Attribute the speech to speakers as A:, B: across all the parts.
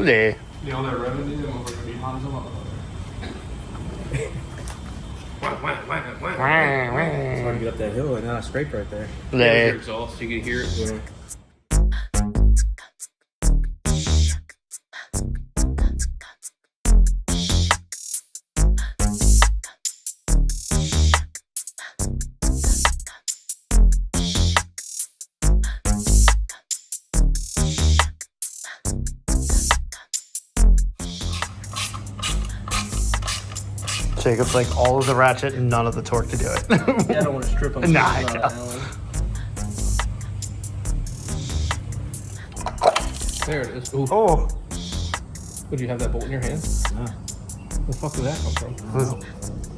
A: Yeah.
B: You know that revenue, that motherfucker be hot as a motherfucker.
C: It's hard to get up that hill, and then I scraped right there.
A: Yeah.
B: Your exhaust, you can hear it.
C: Yeah.
A: Jacob's like all of the ratchet and none of the torque to do it.
D: Yeah, I don't want to strip them.
A: Nah, I know.
B: There it is. Ooh.
A: Oh.
B: Would you have that bolt in your hand?
C: No.
B: Where the fuck did that come from?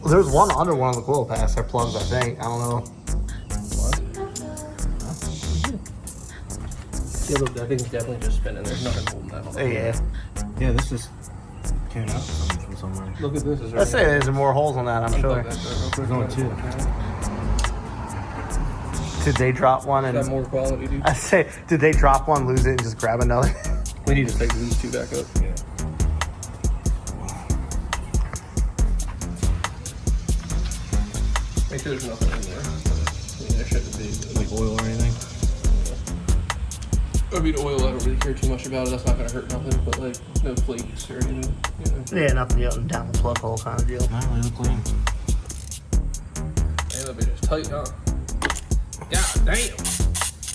A: There's one under one of the coil paths that plugs, I think. I don't know.
B: What?
D: Yeah, look, I think it's definitely just spinning. There's nothing holding that on.
A: Yeah.
C: Yeah, this just came out from somewhere.
B: Look at this. Is there
A: Let's say there's more holes on that, I'm sure.
C: There's only two.
A: Did they drop one
B: Is that
A: and
B: more quality, dude?
A: I say, did they drop one, lose it, and just grab another?
B: We need to take these two back up.
C: Yeah.
B: Make sure there's nothing in there. I mean, there shouldn't be.
C: Like oil or anything?
B: I mean, oil, I don't really care too much about it. That's not going to hurt nothing, but like, no flakes or anything. You know?
A: Yeah, nothing down the plug hole kind of deal.
C: No, they look clean.
B: Hey, that'd be just tight, huh? God damn.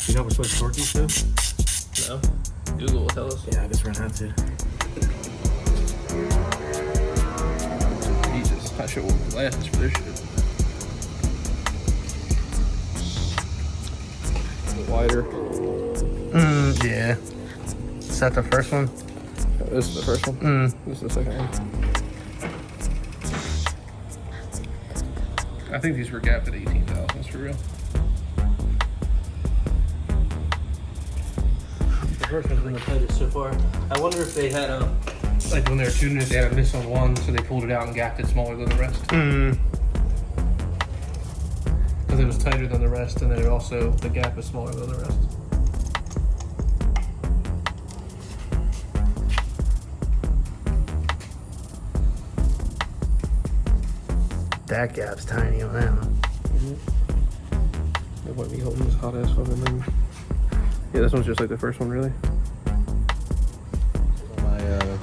C: You know we're supposed to torque these too?
B: No? Google will tell us.
C: Yeah, I guess we're gonna have to.
B: Jesus, that shit will last us for this shit. Wider.
A: Yeah. Is that the first one?
B: This is the first one. This is the second one. I think these were gapped at 18,000s for real.
D: The first one's been the tightest so far. I wonder if they had a.
B: Like when they were tuning it, they had a miss on one, so they pulled it out and gapped it smaller than the rest. Because it was tighter than the rest, and then it also, the gap is smaller than the rest.
A: That gap's tiny on that one.
B: It wouldn't be holding this hot ass fucking thing. Yeah, this one's just like the first one, really.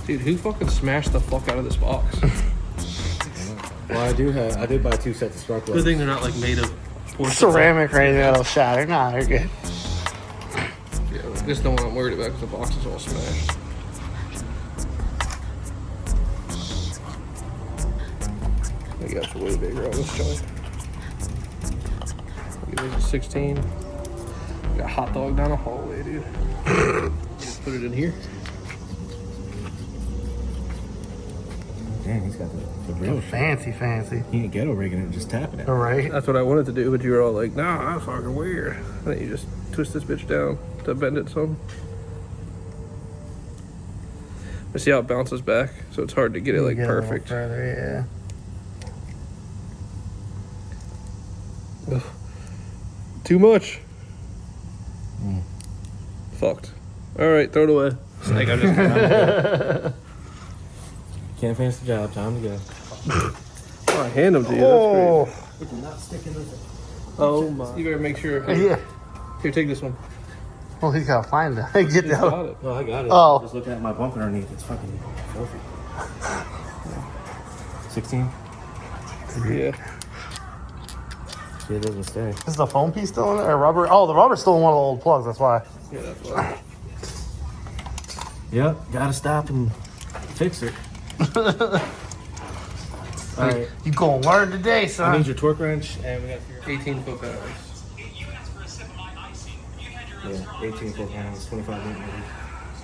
B: Dude, who fucking smashed the fuck out of this box?
C: Well, I did buy 2 sets of spark
D: Good
C: plugs.
D: thing they're not like made of porcelain.
A: Ceramic or anything that'll shatter. Nah, they're good.
B: Yeah, this is the one I'm worried about because the box is all smashed. The gap's way bigger on this joint. There's a 16. Got a hot dog down the hallway, dude. Just put it in here.
C: Damn, he's got the real shit.
A: Fancy.
C: He ain't ghetto rigging it and just tapping it.
A: All right.
B: That's what I wanted to do, but you were all like, nah, that's fucking weird. And then you just twist this bitch down to bend it some. But see how it bounces back? So it's hard to get it like
A: Get a little
B: perfect.
A: further, yeah.
B: Ugh. Too much. Fucked. All right, throw it away. Snake, I'm just
C: Can't finish the job. Time to go.
B: Oh, I hand them to you.
A: Oh,
C: It did not stick in the thing.
D: Oh my.
B: You better make sure.
A: yeah.
B: Here, take this one.
A: Well, he's got to find it. Get
B: He's
A: the
B: got it.
C: No, I got it.
A: Oh.
C: Just looking at my bump underneath. It's fucking filthy. 16?
B: Yeah.
C: Yeah, it doesn't stay.
A: Is the foam piece still in there? Or rubber? Oh, the rubber's still in one of the old plugs. That's why.
B: Yeah, that's why.
C: Yep, gotta stop and fix it. Alright,
A: You gonna learn today,
C: I
A: son.
C: need your torque wrench and we got your
B: 18 foot pounds.
C: yeah, 18 foot pounds, 25 meters.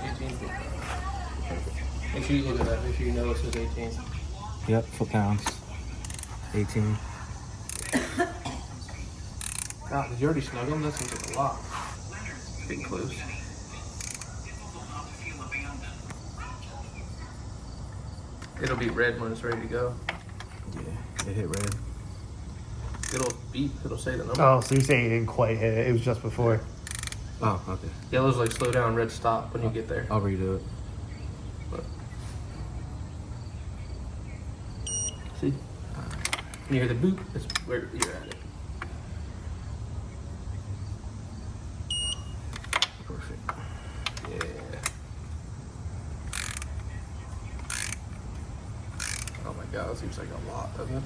B: 18 foot pounds. Make sure you look at that. Make sure you know it says 18.
C: Yep, foot pounds. 18.
B: God, did you already snug them? That seems like a lot. Getting close. It'll be red when it's ready to go.
C: Yeah, it hit red.
B: It'll beep. It'll say the number.
A: Oh, so you're saying you didn't quite hit it. It was just before.
C: Oh, okay.
B: Yellow's like slow down, red stop when you get there.
C: I'll redo it.
B: But
D: See? When you hear the boop, that's where you're at it.
C: Perfect.
D: Yeah. Oh my god, that seems like a lot, doesn't it?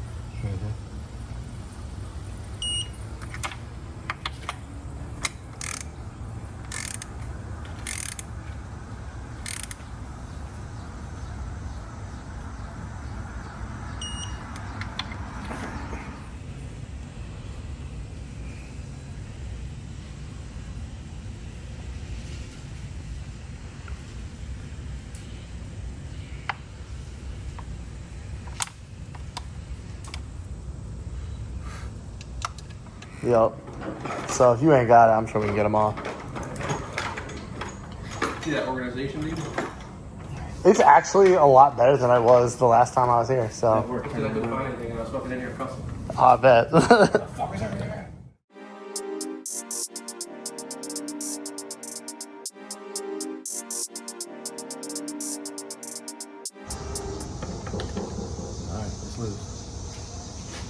A: Yep. So if you ain't got it, I'm sure we can get them all.
D: See that organization lead?
A: It's actually a lot better than it was the last time I was here. So
D: Because I couldn't find anything and I was fucking in here cussing.
A: I bet.
C: Alright, let's lose.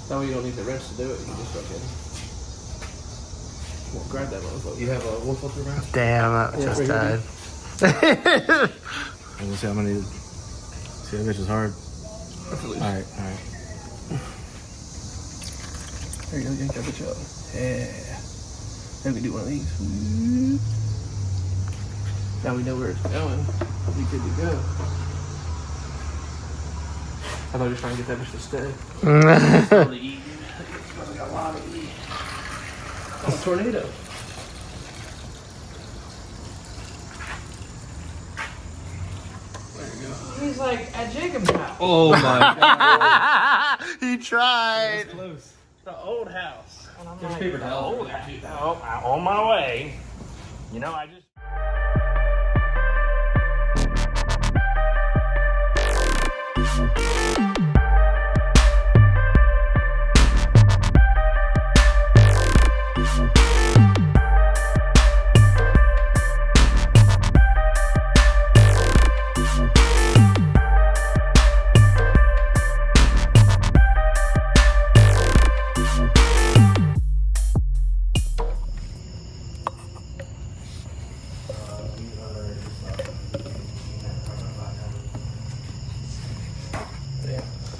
D: That way you don't need the wrench to do it. You just fucking well, grab that motherfucker. You have a 1 filter wrench?
A: Damn, that just died.
C: And we'll see how many. See, that bitch is hard. Alright, alright.
D: There you go, yank that bitch up. Yeah. Then we can do one of these. Now we know where it's going. We good to go. I thought he was trying to get that bitch to stay. All the E. We got a lot of E. Oh, a tornado.
E: He's like at Jacob's house.
D: Oh my god.
A: He tried.
C: Close.
E: The old house. And I'm
D: There's
E: like,
D: paper towels.
E: old house. Oh, I'm on my way. You know, I just.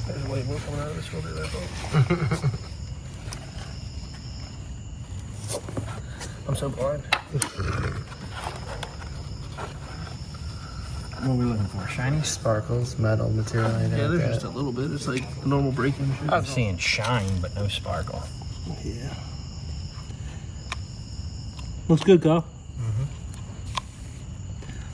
E: There's way more coming out of this filter than I thought. I'm so blind.
C: What are we looking for? Shiny?
A: Sparkles, metal, material.
D: Yeah, there's just a little bit. It's like normal braking shit.
E: I'm seeing shine, but no sparkle.
D: Yeah. Looks good, Kyle.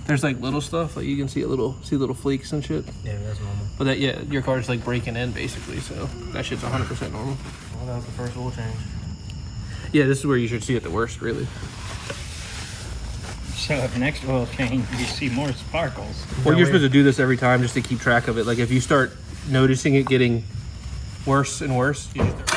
D: There's like little stuff, like you can see little flakes and shit.
E: Yeah, that's normal.
D: But that, yeah, your car's like breaking in basically, so that shit's 100% normal.
E: Well, that was the first oil change.
D: Yeah, this is where you should see it the worst, really.
E: So if next oil change you see more sparkles.
D: Well, you're supposed to do this every time just to keep track of it. Like if you start noticing it getting worse and worse, you just start